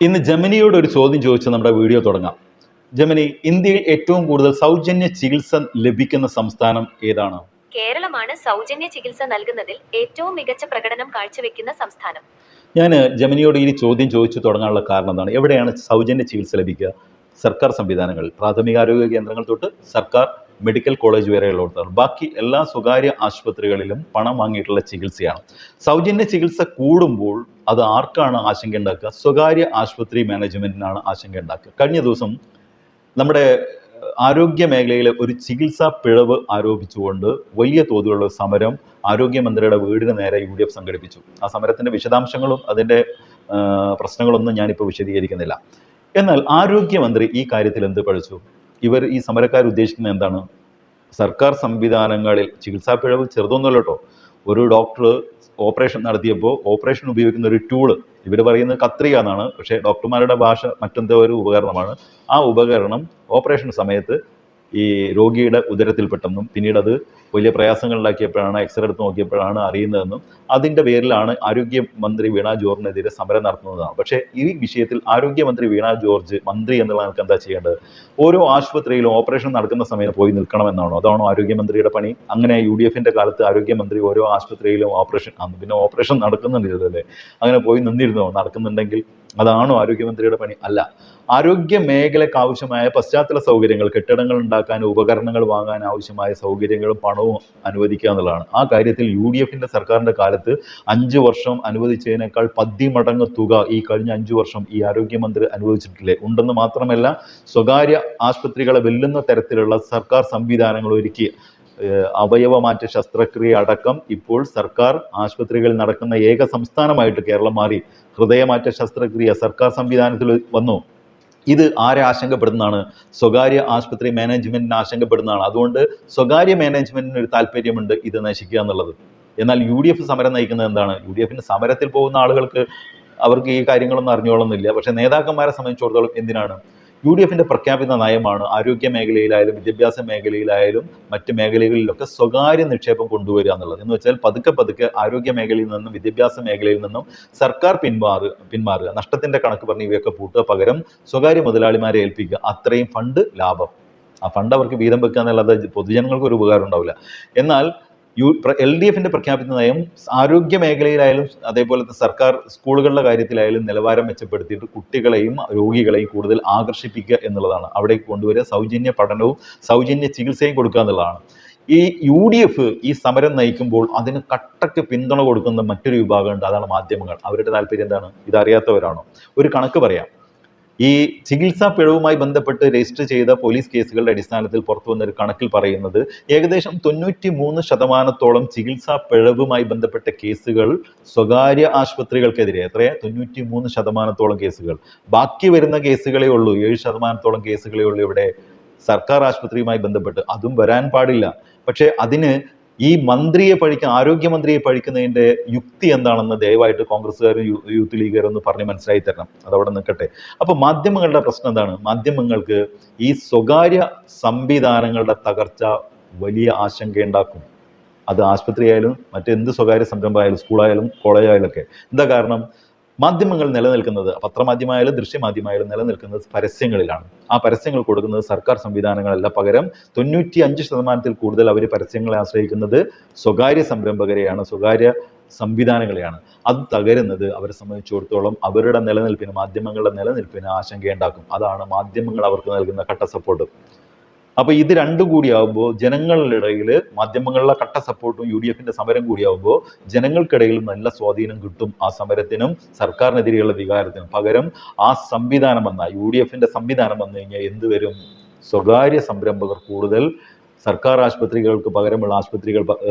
ഇന്ന് ജമിനിയോട് ഒരു ചോദ്യം ചോദിച്ച് നമ്മുടെ വീഡിയോ തുടങ്ങാം. ജമിനി, ഇന്ത്യയിൽ ഏറ്റവും കൂടുതൽ സൗജന്യ ചികിത്സ ലഭിക്കുന്ന സംസ്ഥാനം ഏതാണ്? കേരളമാണ് സൗജന്യ ചികിത്സ നൽകുന്നതിൽ ഏറ്റവും മികച്ച പ്രകടനം കാഴ്ചവെക്കുന്ന സംസ്ഥാനം. ഞാൻ ജമിനിയോട് ഈ ചോദ്യം ചോദിച്ചു തുടങ്ങാനുള്ള കാരണം എന്താണ്? എവിടെയാണ് സൗജന്യ ചികിത്സ ലഭിക്കുക? സർക്കാർ സംവിധാനങ്ങൾ, പ്രാഥമികാരോഗ്യ കേന്ദ്രങ്ങൾ തൊട്ട് സർക്കാർ മെഡിക്കൽ കോളേജ് വരെയുള്ളിടത്താണ്. ബാക്കി എല്ലാ സ്വകാര്യ ആശുപത്രികളിലും പണം വാങ്ങിയിട്ടുള്ള ചികിത്സയാണ്. സൗജന്യ ചികിത്സ കൂടുമ്പോൾ അത് ആർക്കാണ് ആശങ്ക ഉണ്ടാക്കുക? സ്വകാര്യ ആശുപത്രി മാനേജ്മെന്റിനാണ് ആശങ്ക ഉണ്ടാക്കുക. കഴിഞ്ഞ ദിവസം നമ്മുടെ ആരോഗ്യ മേഖലയിലെ ഒരു ചികിത്സാ പിഴവ് ആരോപിച്ചുകൊണ്ട് വലിയ തോതിലുള്ള സമരം ആരോഗ്യമന്ത്രിയുടെ വീടിന് നേരെ UDF സംഘടിപ്പിച്ചു. ആ സമരത്തിൻ്റെ വിശദാംശങ്ങളും അതിൻ്റെ പ്രശ്നങ്ങളൊന്നും ഞാനിപ്പോൾ വിശദീകരിക്കുന്നില്ല. എന്നാൽ ആരോഗ്യമന്ത്രി ഈ കാര്യത്തിൽ എന്ത് പഠിച്ചു? ഈ സമരക്കാർ ഉദ്ദേശിക്കുന്നത് എന്താണ്? സർക്കാർ സംവിധാനങ്ങളിൽ ചികിത്സാ പിഴവ് ചെറുതൊന്നുമല്ല കേട്ടോ. ഒരു ഡോക്ടർ ഓപ്പറേഷൻ നടത്തിയപ്പോൾ ഓപ്പറേഷൻ ഉപയോഗിക്കുന്ന ഒരു ടൂള്, ഇവർ പറയുന്നത് കത്രിക എന്നാണ്, പക്ഷേ ഡോക്ടർമാരുടെ ഭാഷ മറ്റെന്തോ ഒരു ഉപകരണമാണ്. ആ ഉപകരണം ഓപ്പറേഷൻ സമയത്ത് ഈ രോഗിയുടെ ഉദരത്തിൽപ്പെട്ടെന്നും പിന്നീട് അത് വലിയ പ്രയാസങ്ങളുണ്ടാക്കിയപ്പോഴാണ് എക്സ്റേ എടുത്ത് നോക്കിയപ്പോഴാണ് അറിയുന്നതെന്നും അതിൻ്റെ പേരിലാണ് ആരോഗ്യമന്ത്രി വീണ ജോർജിനെതിരെ സമരം നടത്തുന്നതാണ്. പക്ഷേ ഈ വിഷയത്തിൽ ആരോഗ്യമന്ത്രി വീണ ജോർജ് മന്ത്രി എന്നുള്ള നമുക്ക് എന്താ ചെയ്യേണ്ടത്? ഓരോ ആശുപത്രിയിലും ഓപ്പറേഷൻ നടക്കുന്ന സമയത്ത് പോയി നിൽക്കണമെന്നാണോ? അതാണോ ആരോഗ്യമന്ത്രിയുടെ പണി? അങ്ങനെ UDFൻ്റെ കാലത്ത് ആരോഗ്യമന്ത്രി ഓരോ ആശുപത്രിയിലും ഓപ്പറേഷൻ, പിന്നെ ഓപ്പറേഷൻ നടക്കുന്നുണ്ടല്ലേ, അങ്ങനെ പോയി നിന്നിരുന്നോ? നടക്കുന്നുണ്ടെങ്കിൽ അതാണോ ആരോഗ്യമന്ത്രിയുടെ പണി? അല്ല. ആരോഗ്യ മേഖലയ്ക്ക് ആവശ്യമായ പശ്ചാത്തല സൗകര്യങ്ങൾ, കെട്ടിടങ്ങൾ ഉണ്ടാക്കാൻ, ഉപകരണങ്ങൾ വാങ്ങാൻ ആവശ്യമായ സൗകര്യങ്ങളും പണവും അനുവദിക്കുക എന്നുള്ളതാണ്. ആ കാര്യത്തിൽ UDFൻ്റെ സർക്കാരിൻ്റെ കാലത്ത് 5 വർഷം അനുവദിച്ചതിനേക്കാൾ 10 മടങ്ങ് തുക ഈ കഴിഞ്ഞ 5 വർഷം ഈ ആരോഗ്യമന്ത്രി അനുവദിച്ചിട്ടില്ലേ? ഉണ്ടെന്ന് മാത്രമല്ല, സ്വകാര്യ ആശുപത്രികളെ വെല്ലുന്ന തരത്തിലുള്ള സർക്കാർ സംവിധാനങ്ങൾ ഒരുക്കി അവയവമാറ്റ ശസ്ത്രക്രിയ അടക്കം ഇപ്പോൾ സർക്കാർ ആശുപത്രികളിൽ നടക്കുന്ന ഏക സംസ്ഥാനമായിട്ട് കേരളം മാറി. ഹൃദയമാറ്റ ശസ്ത്രക്രിയ സർക്കാർ സംവിധാനത്തിൽ വന്നു. ഇത് ആരെ ആശങ്കപ്പെടുന്നതാണ്? സ്വകാര്യ ആശുപത്രി മാനേജ്മെന്റിനെ ആശങ്കപ്പെടുന്നതാണ്. അതുകൊണ്ട് സ്വകാര്യ മാനേജ്മെന്റിന് ഒരു താല്പര്യമുണ്ട് ഇത് നശിക്കുക എന്നുള്ളത്. എന്നാൽ UDF സമരം നയിക്കുന്നത് എന്താണ്? UDFന്റെ സമരത്തിൽ പോകുന്ന ആളുകൾക്ക് അവർക്ക് ഈ കാര്യങ്ങളൊന്നും അറിഞ്ഞോളന്നില്ല. പക്ഷേ നേതാക്കന്മാരെ സംബന്ധിച്ചിടത്തോളം എന്തിനാണ്? UDFന്റെ പ്രഖ്യാപിത നയമാണ് ആരോഗ്യ മേഖലയിലായാലും വിദ്യാഭ്യാസ മേഖലയിലായാലും മറ്റ് മേഖലകളിലൊക്കെ സ്വകാര്യ നിക്ഷേപം കൊണ്ടുവരിക എന്നുള്ളത്. എന്ന് വെച്ചാൽ പതുക്കെ പതുക്കെ ആരോഗ്യ മേഖലയിൽ നിന്നും വിദ്യാഭ്യാസ മേഖലയിൽ നിന്നും സർക്കാർ പിന്മാറുക, നഷ്ടത്തിന്റെ കണക്ക് പറഞ്ഞ് ഇവയൊക്കെ പൂട്ടുക, പകരം സ്വകാര്യ മുതലാളിമാരെ ഏൽപ്പിക്കുക. അത്രയും ഫണ്ട് ലാഭം. ആ ഫണ്ട് അവർക്ക് വീതം വെക്കുക എന്നല്ലാതെ പൊതുജനങ്ങൾക്ക് ഒരു ഉപകാരം ഉണ്ടാവില്ല. എന്നാൽ LDFന്റെ പ്രഖ്യാപിത നയം ആരോഗ്യ മേഖലയിലായാലും അതേപോലെ സർക്കാർ സ്കൂളുകളുടെ കാര്യത്തിലായാലും നിലവാരം മെച്ചപ്പെടുത്തിയിട്ട് കുട്ടികളെയും രോഗികളെയും കൂടുതൽ ആകർഷിപ്പിക്കുക എന്നുള്ളതാണ്. അവിടേക്ക് കൊണ്ടുവരിക, സൗജന്യ പഠനവും സൗജന്യ ചികിത്സയും കൊടുക്കുക എന്നുള്ളതാണ്. ഈ UDF ഈ സമരം നയിക്കുമ്പോൾ അതിന് കട്ടക്ക് പിന്തുണ കൊടുക്കുന്ന മറ്റൊരു വിഭാഗമുണ്ട്, അതാണ് മാധ്യമങ്ങൾ. അവരുടെ താല്പര്യം എന്താണ്? ഇതറിയാത്തവരാണോ? ഒരു കണക്ക് പറയാം. ഈ ചികിത്സാ പിഴവുമായി ബന്ധപ്പെട്ട് രജിസ്റ്റർ ചെയ്ത പോലീസ് കേസുകളുടെ അടിസ്ഥാനത്തിൽ പുറത്തു വന്നൊരു കണക്കിൽ പറയുന്നത് ഏകദേശം 93% ചികിത്സാ പിഴവുമായി ബന്ധപ്പെട്ട കേസുകൾ സ്വകാര്യ ആശുപത്രികൾക്കെതിരെ. എത്രയാ? 93% കേസുകൾ. ബാക്കി വരുന്ന കേസുകളേ ഉള്ളൂ, 7% കേസുകളേ ഉള്ളൂ ഇവിടെ സർക്കാർ ആശുപത്രിയുമായി ബന്ധപ്പെട്ട്. അതും വരാൻ പാടില്ല. പക്ഷേ അതിന് ഈ ആരോഗ്യമന്ത്രിയെ പഴിക്കുന്നതിൻ്റെ യുക്തി എന്താണെന്ന് ദയവായിട്ട് കോൺഗ്രസ്സുകാരും യൂത്ത് ലീഗുകാരും ഒന്ന് പറഞ്ഞ് മനസ്സിലാക്കി തരണം. അതവിടെ നിൽക്കട്ടെ. അപ്പോൾ മാധ്യമങ്ങളുടെ പ്രശ്നം എന്താണ്? മാധ്യമങ്ങൾക്ക് ഈ സ്വകാര്യ സംവിധാനങ്ങളുടെ തകർച്ച വലിയ ആശങ്കയുണ്ടാക്കും. അത് ആശുപത്രിയായാലും മറ്റെന്ത് സ്വകാര്യ സംരംഭമായാലും സ്കൂളായാലും കോളേജായാലും ഒക്കെ. എന്താ കാരണം? മാധ്യമങ്ങൾ നിലനിൽക്കുന്നത്, പത്രമാധ്യമമായാലും ദൃശ്യമാധ്യമമായാലും നിലനിൽക്കുന്നത് പരസ്യങ്ങളിലാണ്. ആ പരസ്യങ്ങൾ കൊടുക്കുന്നത് സർക്കാർ സംവിധാനങ്ങളല്ല, പകരം 95% കൂടുതൽ അവർ പരസ്യങ്ങളെ ആശ്രയിക്കുന്നത് സ്വകാര്യ സംരംഭകരെയാണ്, സ്വകാര്യ സംവിധാനങ്ങളെയാണ്. അത് തകരുന്നത് അവരെ സംബന്ധിച്ചിടത്തോളം അവരുടെ നിലനിൽപ്പിന്, മാധ്യമങ്ങളുടെ നിലനിൽപ്പിന് ആശങ്കയുണ്ടാക്കും. അതാണ് മാധ്യമങ്ങൾ അവർക്ക് നൽകുന്ന കട്ട സപ്പോർട്ട്. അപ്പോൾ ഇത് രണ്ടും കൂടിയാവുമ്പോൾ ജനങ്ങളുടെ ഇടയിൽ മാധ്യമങ്ങളുടെ കട്ട സപ്പോർട്ടും UDFന്റെ സമരം കൂടിയാവുമ്പോൾ ജനങ്ങൾക്കിടയിൽ നല്ല സ്വാധീനം കിട്ടും ആ സമരത്തിനും സർക്കാരിനെതിരെയുള്ള വികാരത്തിനും. പകരം ആ സംവിധാനം വന്നാൽ, UDFന്റെ സംവിധാനം വന്നു കഴിഞ്ഞാൽ എന്ത് വരും? സ്വകാര്യ സംരംഭകർ കൂടുതൽ സർക്കാർ ആശുപത്രികൾക്ക് പകരമുള്ള ആശുപത്രികൾ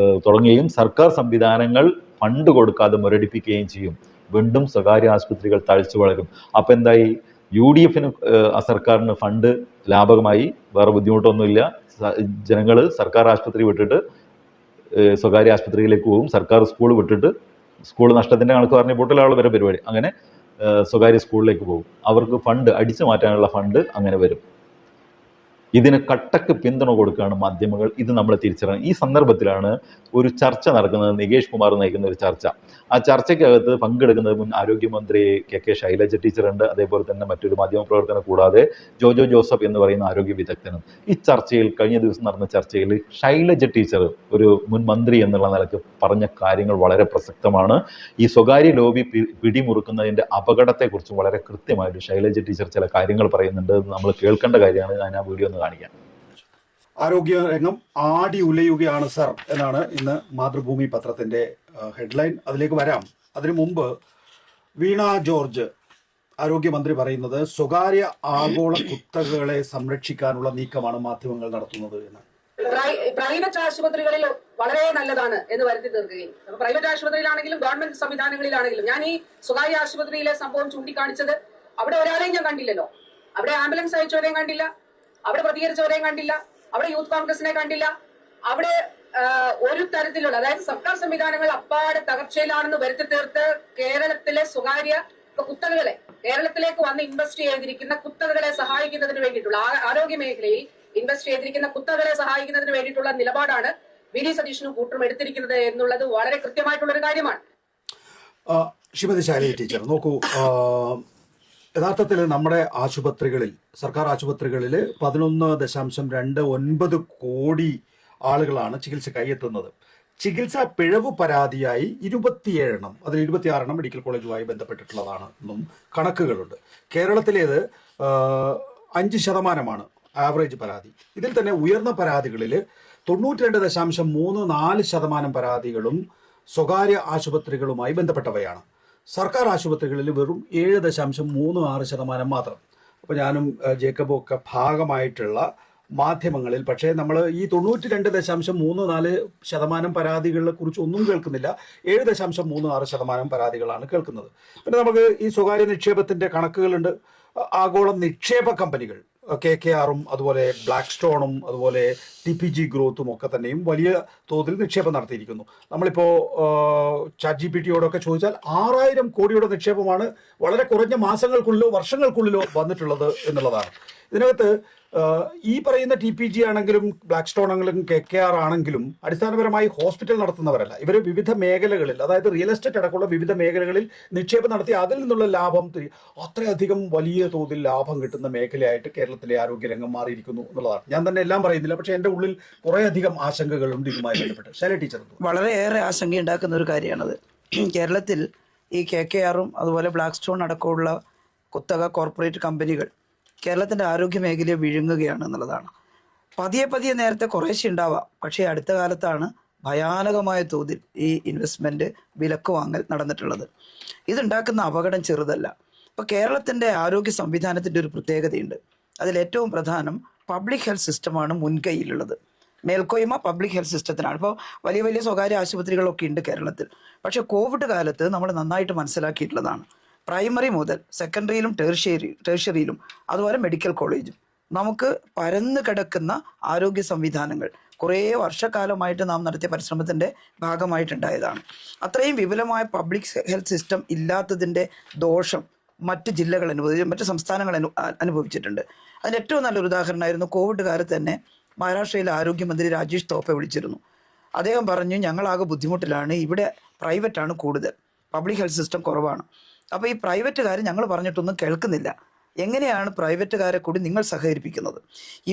തുടങ്ങുകയും സർക്കാർ സംവിധാനങ്ങൾ ഫണ്ട് കൊടുക്കാതെ മുരടിപ്പിക്കുകയും ചെയ്യും. വീണ്ടും സ്വകാര്യ ആശുപത്രികൾ തഴച്ചു വളരും. അപ്പം എന്തായി? UDFന് സർക്കാരിന് ഫണ്ട് ലാഭകമായി, വേറെ ബുദ്ധിമുട്ടൊന്നുമില്ല. ജനങ്ങൾ സർക്കാർ ആശുപത്രി വിട്ടിട്ട് സ്വകാര്യ ആശുപത്രിയിലേക്ക് പോകും, സർക്കാർ സ്കൂൾ വിട്ടിട്ട് സ്കൂൾ നഷ്ടത്തിൻ്റെ കണക്ക് പറഞ്ഞ് പൂട്ടലാണ് വരെ പരിപാടി. അങ്ങനെ സ്വകാര്യ സ്കൂളിലേക്ക് പോകും. അവർക്ക് ഫണ്ട് അടിച്ചു മാറ്റാനുള്ള ഫണ്ട് അങ്ങനെ വരും. ഇതിന് കട്ടക്ക് പിന്തുണ കൊടുക്കുകയാണ് മാധ്യമങ്ങൾ. ഇത് നമ്മൾ തിരിച്ചറിയണം. ഈ സന്ദർഭത്തിലാണ് ഒരു ചർച്ച നടക്കുന്നത്, നികേഷ് കുമാർ നയിക്കുന്ന ഒരു ചർച്ച. ആ ചർച്ചയ്ക്കകത്ത് പങ്കെടുക്കുന്നത് മുൻ ആരോഗ്യമന്ത്രി കെ ശൈലജ ടീച്ചറുണ്ട്, അതേപോലെ തന്നെ മറ്റൊരു മാധ്യമപ്രവർത്തനം കൂടാതെ ജോജോ ജോസഫ് എന്ന് പറയുന്ന ആരോഗ്യ വിദഗ്ധനും. ഈ ചർച്ചയിൽ, കഴിഞ്ഞ ദിവസം നടന്ന ചർച്ചയിൽ ശൈലജ ടീച്ചർ ഒരു മുൻ മന്ത്രി എന്നുള്ള നിലയ്ക്ക് പറഞ്ഞ കാര്യങ്ങൾ വളരെ പ്രസക്തമാണ്. ഈ സ്വകാര്യ ലോബി പിടിമുറുക്കുന്നതിൻ്റെ അപകടത്തെക്കുറിച്ച് വളരെ കൃത്യമായിട്ട് ശൈലജ ടീച്ചർ ചില കാര്യങ്ങൾ പറയുന്നുണ്ട്. നമ്മൾ കേൾക്കേണ്ട കാര്യമാണ്. ഞാൻ ആ വീഡിയോ ഒന്ന് കാണിക്കാം. ആരോഗ്യ രംഗം ആടി ഉലയുകയാണ് സർ എന്നാണ് ഇന്ന് മാതൃഭൂമി പത്രത്തിന്റെ ഹെഡ്ലൈൻ. അതിലേക്ക് വരാം. അതിനു മുമ്പ് വീണ ജോർജ് ആരോഗ്യമന്ത്രി പറയുന്നത് സ്വകാര്യ ആഗോള കുത്തകകളെ സംരക്ഷിക്കാനുള്ള നീക്കമാണ് മാധ്യമങ്ങൾ നടത്തുന്നത് എന്ന്. പ്രൈവറ്റ് ആശുപത്രികളിൽ വളരെ നല്ലതാണ് എന്ന് വരുത്തി തീർക്കുകയും പ്രൈവറ്റ് ആശുപത്രിയിലാണെങ്കിലും ഗവൺമെന്റ് സംവിധാനങ്ങളിലാണെങ്കിലും, ഞാൻ ഈ സ്വകാര്യ ആശുപത്രിയിലെ സംഭവം ചൂണ്ടിക്കാണിച്ചത് അവിടെ ഒരാളെയും ഞാൻ കണ്ടില്ലല്ലോ. അവിടെ ആംബുലൻസ് അയച്ചവരെയും കണ്ടില്ല, അവിടെ പ്രതികരിച്ചവരെയും കണ്ടില്ല, അവിടെ യൂത്ത് കോൺഗ്രസിനെ കണ്ടില്ല. അവിടെ ഒരു തരത്തിലുള്ള, അതായത് സർക്കാർ സംവിധാനങ്ങൾ അപ്പാടെ തകർച്ചയിലാണെന്ന് വരുത്തി തീർത്ത് കേരളത്തിലെ സ്വകാര്യ കുത്തകകളെ, കേരളത്തിലേക്ക് വന്ന് ഇൻവെസ്റ്റ് ചെയ്തിരിക്കുന്ന കുത്തകകളെ സഹായിക്കുന്നതിന് വേണ്ടിയിട്ടുള്ള, ആരോഗ്യ മേഖലയിൽ ഇൻവെസ്റ്റ് ചെയ്തിരിക്കുന്ന കുത്തകകളെ സഹായിക്കുന്നതിന് വേണ്ടിയിട്ടുള്ള നിലപാടാണ് വി.ഡി. സതീശനും കൂട്ടരും എടുത്തിരിക്കുന്നത് എന്നുള്ളത് വളരെ കൃത്യമായിട്ടുള്ള ഒരു കാര്യമാണ്. ശ്രീമതി ശൈലജ ടീച്ചർ നോക്കൂ, യഥാർത്ഥത്തിൽ നമ്മുടെ ആശുപത്രികളിൽ, സർക്കാർ ആശുപത്രികളിൽ 11.29 കോടി ആളുകളാണ് ചികിത്സക്കായി എത്തുന്നത്. ചികിത്സാ പിഴവ് പരാതിയായി 27 അതിൽ 26 മെഡിക്കൽ കോളേജുമായി ബന്ധപ്പെട്ടിട്ടുള്ളതാണെന്നും കണക്കുകളുണ്ട്. കേരളത്തിലേത് 5% ആവറേജ് പരാതി. ഇതിൽ തന്നെ ഉയർന്ന പരാതികളിൽ 92.34% പരാതികളും സ്വകാര്യ ആശുപത്രികളുമായി ബന്ധപ്പെട്ടവയാണ്. സർക്കാർ ആശുപത്രികളിൽ വെറും 7.36% മാത്രം. അപ്പോൾ ഞാനും ജേക്കബും ഒക്കെ ഭാഗമായിട്ടുള്ള മാധ്യമങ്ങളിൽ പക്ഷേ നമ്മൾ ഈ 92.34% പരാതികളെ കുറിച്ച് ഒന്നും കേൾക്കുന്നില്ല. 7.36% പരാതികളാണ് കേൾക്കുന്നത്. പിന്നെ നമുക്ക് ഈ സ്വകാര്യ നിക്ഷേപത്തിന്റെ കണക്കുകളുണ്ട്. ആഗോള നിക്ഷേപ കമ്പനികൾ KKRും അതുപോലെ ബ്ലാക്ക് സ്റ്റോണും അതുപോലെ TPG ഗ്രോത്തും ഒക്കെ തന്നെയും വലിയ തോതിൽ നിക്ഷേപം നടത്തിയിരിക്കുന്നു. നമ്മളിപ്പോൾ ChatGPTയോടൊക്കെ ചോദിച്ചാൽ 6000 കോടിയുടെ നിക്ഷേപമാണ് വളരെ കുറഞ്ഞ മാസങ്ങൾക്കുള്ളിലോ വർഷങ്ങൾക്കുള്ളിലോ വന്നിട്ടുള്ളത് എന്നുള്ളതാണ്. ഇതിനകത്ത് ഈ പറയുന്ന TPG ആണെങ്കിലും ബ്ലാക്ക് സ്റ്റോൺ ആണെങ്കിലും KKR ആണെങ്കിലും അടിസ്ഥാനപരമായി ഹോസ്പിറ്റൽ നടത്തുന്നവരല്ല. ഇവർ വിവിധ മേഖലകളിൽ, അതായത് റിയൽ എസ്റ്റേറ്റ് അടക്കമുള്ള വിവിധ മേഖലകളിൽ നിക്ഷേപം നടത്തി അതിൽ നിന്നുള്ള ലാഭം, അത്രയധികം വലിയ തോതിൽ ലാഭം കിട്ടുന്ന മേഖലയായിട്ട് കേരളത്തിലെ ആരോഗ്യരംഗം മാറിയിരിക്കുന്നു എന്നുള്ളതാണ്. ഞാൻ തന്നെ എല്ലാം പറയുന്നില്ല, പക്ഷേ എൻ്റെ ഉള്ളിൽ കുറേയധികം ആശങ്കകളുണ്ട് ഇതുമായി ബന്ധപ്പെട്ട്. ശൈലജ ടീച്ചർ, വളരെയേറെ ആശങ്കയുണ്ടാക്കുന്ന ഒരു കാര്യമാണത്. കേരളത്തിൽ ഈ KKRും അതുപോലെ ബ്ലാക്ക് സ്റ്റോൺ അടക്കമുള്ള കുത്തക കോർപ്പറേറ്റ് കമ്പനികൾ കേരളത്തിൻ്റെ ആരോഗ്യ മേഖലയെ വിഴുങ്ങുകയാണ് എന്നുള്ളതാണ്. പതിയെ നേരത്തെ കുറേശ്ശെ ഉണ്ടാവാം, പക്ഷേ അടുത്ത കാലത്താണ് ഭയാനകമായ തോതിൽ ഈ ഇൻവെസ്റ്റ്മെൻറ്റ് വിലക്ക് വാങ്ങൽ നടന്നിട്ടുള്ളത്. ഇതുണ്ടാക്കുന്ന അപകടം ചെറുതല്ല. ഇപ്പോൾ കേരളത്തിൻ്റെ ആരോഗ്യ സംവിധാനത്തിൻ്റെ ഒരു പ്രത്യേകതയുണ്ട്. അതിലേറ്റവും പ്രധാനം പബ്ലിക് ഹെൽത്ത് സിസ്റ്റമാണ് മുൻകൈയിലുള്ളത്. മേൽക്കോയ്മ പബ്ലിക് ഹെൽത്ത് സിസ്റ്റത്തിനാണ്. ഇപ്പോൾ വലിയ സ്വകാര്യ ആശുപത്രികളൊക്കെ ഉണ്ട് കേരളത്തിൽ. പക്ഷേ കോവിഡ് കാലത്ത് നമ്മൾ നന്നായിട്ട് മനസ്സിലാക്കിയിട്ടുള്ളതാണ്, പ്രൈമറി മുതൽ സെക്കൻഡറിയിലും ടേർഷ്യറിയിലും അതുപോലെ മെഡിക്കൽ കോളേജും നമുക്ക് പരന്നു കിടക്കുന്ന ആരോഗ്യ സംവിധാനങ്ങൾ കുറേ വർഷക്കാലമായിട്ട് നാം നടത്തിയ പരിശ്രമത്തിൻ്റെ ഭാഗമായിട്ടുണ്ടായതാണ്. അത്രയും വിപുലമായ പബ്ലിക് ഹെൽത്ത് സിസ്റ്റം ഇല്ലാത്തതിൻ്റെ ദോഷം മറ്റ് ജില്ലകൾ മറ്റ് സംസ്ഥാനങ്ങൾ അനുഭവിച്ചിട്ടുണ്ട്. അതിന് ഏറ്റവും നല്ലൊരു ഉദാഹരണമായിരുന്നു കോവിഡ് കാലത്ത് തന്നെ മഹാരാഷ്ട്രയിലെ ആരോഗ്യമന്ത്രി രാജേഷ് തോപ്പെ വിളിച്ചിരുന്നു. അദ്ദേഹം പറഞ്ഞു, ഞങ്ങളാകെ ബുദ്ധിമുട്ടിലാണ്, ഇവിടെ പ്രൈവറ്റാണ് കൂടുതൽ, പബ്ലിക് ഹെൽത്ത് സിസ്റ്റം കുറവാണ്. അപ്പോൾ ഈ പ്രൈവറ്റുകാർ ഞങ്ങൾ പറഞ്ഞിട്ടൊന്നും കേൾക്കുന്നില്ല. എങ്ങനെയാണ് പ്രൈവറ്റുകാരെ കൂടി നിങ്ങൾ സഹകരിപ്പിക്കുന്നത്?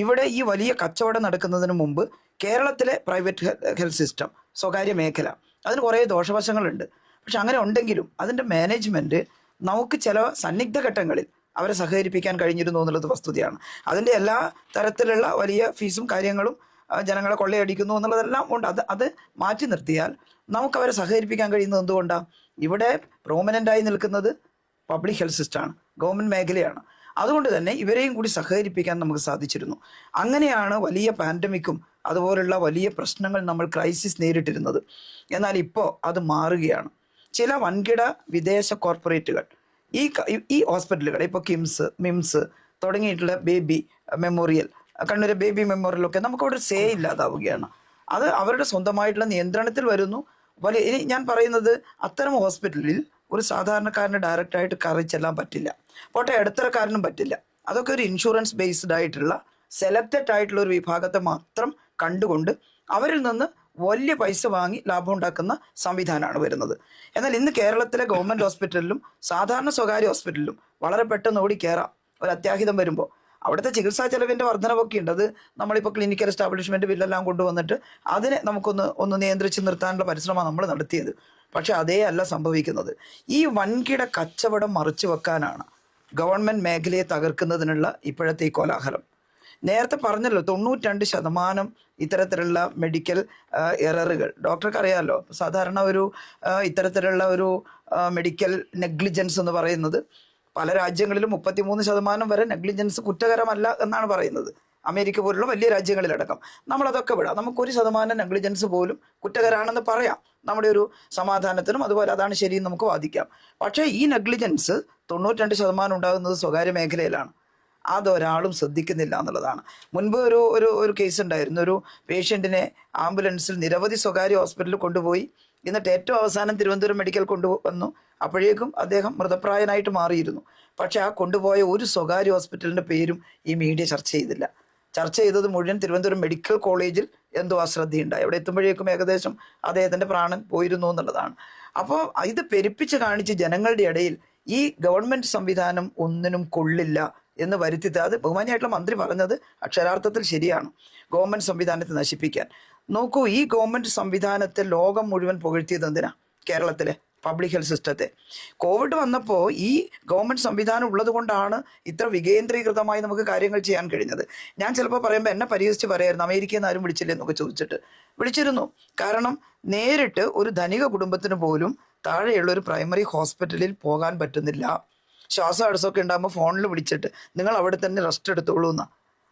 ഇവിടെ ഈ വലിയ കച്ചവടം നടക്കുന്നതിന് മുമ്പ് കേരളത്തിലെ പ്രൈവറ്റ് ഹെൽത്ത് സിസ്റ്റം, സ്വകാര്യ മേഖല, അതിന് കുറേ ദോഷവശങ്ങളുണ്ട്. പക്ഷെ അങ്ങനെ ഉണ്ടെങ്കിലും അതിൻ്റെ മാനേജ്മെൻറ്റ് നമുക്ക് ചില സന്നിഗ്ധ ഘട്ടങ്ങളിൽ അവരെ സഹകരിപ്പിക്കാൻ കഴിഞ്ഞിരുന്നു എന്നുള്ളത് വസ്തുതയാണ്. അതിൻ്റെ എല്ലാ തരത്തിലുള്ള വലിയ ഫീസും കാര്യങ്ങളും ജനങ്ങളെ കൊള്ളയടിക്കുന്നു എന്നുള്ളതെല്ലാം ഉണ്ട്. അത് മാറ്റി നിർത്തിയാൽ നമുക്കവരെ സഹകരിപ്പിക്കാൻ കഴിയുന്നത് എന്തുകൊണ്ടാണ്? ഇവിടെ പ്രോമിനൻ്റായി നിൽക്കുന്നത് പബ്ലിക് ഹെൽത്ത് സിസ്റ്റമാണ്, ഗവൺമെൻറ് മേഖലയാണ്. അതുകൊണ്ട് തന്നെ ഇവരെയും കൂടി സഹകരിപ്പിക്കാൻ നമുക്ക് സാധിച്ചിരുന്നു. അങ്ങനെയാണ് വലിയ പാൻഡമിക്കും അതുപോലുള്ള വലിയ പ്രശ്നങ്ങൾ നമ്മൾ ക്രൈസിസ് നേരിട്ടിരുന്നത്. എന്നാൽ ഇപ്പോൾ അത് മാറുകയാണ്. ചില വൻകിട വിദേശ കോർപ്പറേറ്റുകൾ ഈ ഹോസ്പിറ്റലുകൾ, ഇപ്പോൾ മിംസ് തുടങ്ങിയിട്ടുള്ള ബേബി മെമ്മോറിയൽ, കണ്ണൂർ ബേബി മെമ്മോറിയലൊക്കെ നമുക്കവിടെ സേ ഇല്ലാതാവുകയാണ്. അത് അവരുടെ സ്വന്തമായിട്ടുള്ള നിയന്ത്രണത്തിൽ വരുന്നു. ഇനി ഞാൻ പറയുന്നത്, അത്തരം ഹോസ്പിറ്റലിൽ ഒരു സാധാരണക്കാരന് ഡയറക്റ്റായിട്ട് കയറി ചെല്ലാൻ പറ്റില്ല, പോട്ടെ ഇടത്തരക്കാരനും പറ്റില്ല. അതൊക്കെ ഒരു ഇൻഷുറൻസ് ബേസ്ഡ് ആയിട്ടുള്ള സെലക്റ്റഡ് ആയിട്ടുള്ള ഒരു വിഭാഗത്തെ മാത്രം കണ്ടുകൊണ്ട് അവരിൽ നിന്ന് വലിയ പൈസ വാങ്ങി ലാഭം ഉണ്ടാക്കുന്ന സംവിധാനമാണ് വരുന്നത്. എന്നാൽ ഇന്ന് കേരളത്തിലെ ഗവൺമെൻറ് ഹോസ്പിറ്റലിലും സാധാരണ സ്വകാര്യ ഹോസ്പിറ്റലിലും വളരെ പെട്ടെന്ന് ഓടി കയറാം ഒരു അത്യാഹിതം വരുമ്പോൾ. അവിടുത്തെ ചികിത്സാ ചെലവിൻ്റെ വർധനവൊക്കെ ഉണ്ട്. അത് നമ്മളിപ്പോൾ ക്ലിനിക്കൽ എസ്റ്റാബ്ലിഷ്മെൻറ്റ് ബില്ലെല്ലാം കൊണ്ടുവന്നിട്ട് അതിനെ നമുക്കൊന്ന് നിയന്ത്രിച്ച് നിർത്താനുള്ള പരിശ്രമമാണ് നമ്മൾ നടത്തിയത്. പക്ഷെ അതേ അല്ല സംഭവിക്കുന്നത്. ഈ വൻകിട കച്ചവടം മറിച്ചു വെക്കാനാണ് ഗവൺമെൻറ് മേഖലയെ തകർക്കുന്നതിനുള്ള ഇപ്പോഴത്തെ ഈ കോലാഹലം. നേരത്തെ പറഞ്ഞല്ലോ 92% ഇത്തരത്തിലുള്ള മെഡിക്കൽ എററുകൾ. ഡോക്ടർക്ക് അറിയാമല്ലോ, സാധാരണ ഒരു ഇത്തരത്തിലുള്ള ഒരു മെഡിക്കൽ നെഗ്ലിജൻസ് എന്ന് പറയുന്നത് പല രാജ്യങ്ങളിലും 33% വരെ നെഗ്ലിജൻസ് കുറ്റകരമല്ല എന്നാണ് പറയുന്നത്. അമേരിക്ക പോലുള്ള വലിയ രാജ്യങ്ങളിലടക്കം. നമ്മളതൊക്കെ വിടാം. നമുക്ക് 1% നെഗ്ലിജൻസ് പോലും കുറ്റകരമാണെന്ന് പറയാം. നമ്മുടെ ഒരു സമാധാനത്തിനും അതുപോലെ അതാണ് ശരിയെന്ന് നമുക്ക് വാദിക്കാം. പക്ഷേ ഈ നെഗ്ലിജൻസ് 92% ഉണ്ടാകുന്നത് സ്വകാര്യ മേഖലയിലാണ്. അതൊരാളും ശ്രദ്ധിക്കുന്നില്ല എന്നുള്ളതാണ്. മുൻപ് ഒരു കേസ് ഉണ്ടായിരുന്നു. ഒരു പേഷ്യൻറ്റിനെ ആംബുലൻസിൽ നിരവധി സ്വകാര്യ ഹോസ്പിറ്റലിൽ കൊണ്ടുപോയി. എന്നിട്ട് ഏറ്റവും അവസാനം തിരുവനന്തപുരം മെഡിക്കൽ കൊണ്ടുവന്നു. അപ്പോഴേക്കും അദ്ദേഹം മൃതപ്രായനായിട്ട് മാറിയിരുന്നു. പക്ഷേ ആ കൊണ്ടുപോയ ഒരു സ്വകാര്യ ഹോസ്പിറ്റലിൻ്റെ പേരും ഈ മീഡിയ ചർച്ച ചെയ്തില്ല. ചർച്ച ചെയ്തത് മുഴുവൻ തിരുവനന്തപുരം മെഡിക്കൽ കോളേജിൽ എന്തോ അശ്രദ്ധയുണ്ടായി. അവിടെ എത്തുമ്പോഴേക്കും ഏകദേശം അദ്ദേഹത്തിൻ്റെ പ്രാണൻ പോയിരുന്നു എന്നുള്ളതാണ്. അപ്പോൾ ഇത് പെരുപ്പിച്ച് കാണിച്ച് ജനങ്ങളുടെ ഇടയിൽ ഈ ഗവൺമെൻറ് സംവിധാനം ഒന്നിനും കൊള്ളില്ല എന്ന് വരുത്തിയത്. അത് ബഹുമാനിയായിട്ടുള്ള മന്ത്രി പറഞ്ഞത് അക്ഷരാർത്ഥത്തിൽ ശരിയാണ്. ഗവൺമെൻറ് സംവിധാനത്തെ നശിപ്പിക്കാൻ നോക്കൂ. ഈ ഗവൺമെൻറ് സംവിധാനത്തെ ലോകം മുഴുവൻ പുകഴ്ത്തിയത് എന്തിനാ? കേരളത്തിലെ പബ്ലിക് ഹെൽത്ത് സിസ്റ്റത്തെ. കോവിഡ് വന്നപ്പോൾ ഈ ഗവൺമെൻറ് സംവിധാനം ഉള്ളത് കൊണ്ടാണ് ഇത്ര വികേന്ദ്രീകൃതമായി നമുക്ക് കാര്യങ്ങൾ ചെയ്യാൻ കഴിഞ്ഞത്. ഞാൻ ചിലപ്പോൾ പറയുമ്പോൾ എന്നെ പരിഹസിച്ച് പറയായിരുന്നു, അമേരിക്കയിൽ നിന്ന് ആരും വിളിച്ചില്ലേ എന്നൊക്കെ ചോദിച്ചിട്ട്. വിളിച്ചിരുന്നു. കാരണം നേരിട്ട് ഒരു ധനിക കുടുംബത്തിന് പോലും താഴെയുള്ള ഒരു പ്രൈമറി ഹോസ്പിറ്റലിൽ പോകാൻ പറ്റുന്നില്ല. ശ്വാസം അടസമൊക്കെ ഉണ്ടാകുമ്പോൾ ഫോണിൽ വിളിച്ചിട്ട് നിങ്ങൾ അവിടെ തന്നെ റെസ്റ്റ് എടുത്തോളൂ എന്നാ.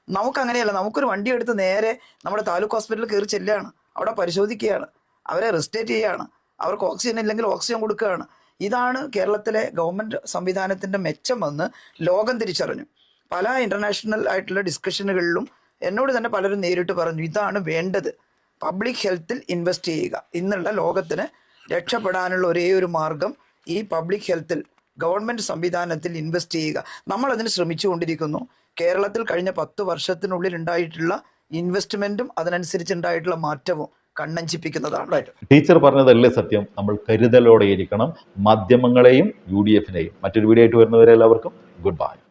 നമുക്കങ്ങനെയല്ല. നമുക്കൊരു വണ്ടി എടുത്ത് നേരെ നമ്മുടെ താലൂക്ക് ഹോസ്പിറ്റലിൽ കയറി ചെല്ലുകയാണ്. അവിടെ പരിശോധിക്കുകയാണ്, അവരെ റെസ്റ്റേറ്റ് ചെയ്യുകയാണ്, അവർക്ക് ഓക്സിജൻ ഇല്ലെങ്കിൽ ഓക്സിജൻ കൊടുക്കുകയാണ്. ഇതാണ് കേരളത്തിലെ ഗവൺമെൻറ് സംവിധാനത്തിൻ്റെ മെച്ചമെന്ന് ലോകം തിരിച്ചറിഞ്ഞു. പല ഇൻ്റർനാഷണൽ ആയിട്ടുള്ള ഡിസ്കഷനുകളിലും എന്നോട് തന്നെ പലരും നേരിട്ട് പറഞ്ഞു, ഇതാണ് വേണ്ടത്, പബ്ലിക് ഹെൽത്തിൽ ഇൻവെസ്റ്റ് ചെയ്യുക. ഇന്നുള്ള ലോകത്തിന് രക്ഷപ്പെടാനുള്ള ഒരേ ഒരു മാർഗം ഈ പബ്ലിക് ഹെൽത്തിൽ ഗവൺമെൻറ് സംവിധാനത്തിൽ ഇൻവെസ്റ്റ് ചെയ്യുക. നമ്മളതിന് ശ്രമിച്ചുകൊണ്ടിരിക്കുന്നു. കേരളത്തിൽ കഴിഞ്ഞ 10 വർഷത്തിനുള്ളിൽ ഉണ്ടായിട്ടുള്ള ഇൻവെസ്റ്റ്മെൻറ്റും അതിനനുസരിച്ചുണ്ടായിട്ടുള്ള മാറ്റവും കണ്ണഞ്ചിപ്പിക്കുന്നതാണ്. ടീച്ചർ പറഞ്ഞതല്ലേ സത്യം. നമ്മൾ കരുതലോടെ ഇരിക്കണം, മാധ്യമങ്ങളെയും UDF-നെയും. മറ്റൊരു വീഡിയോ ആയിട്ട് വരുന്നവരെ എല്ലാവർക്കും ഗുഡ് ബൈ.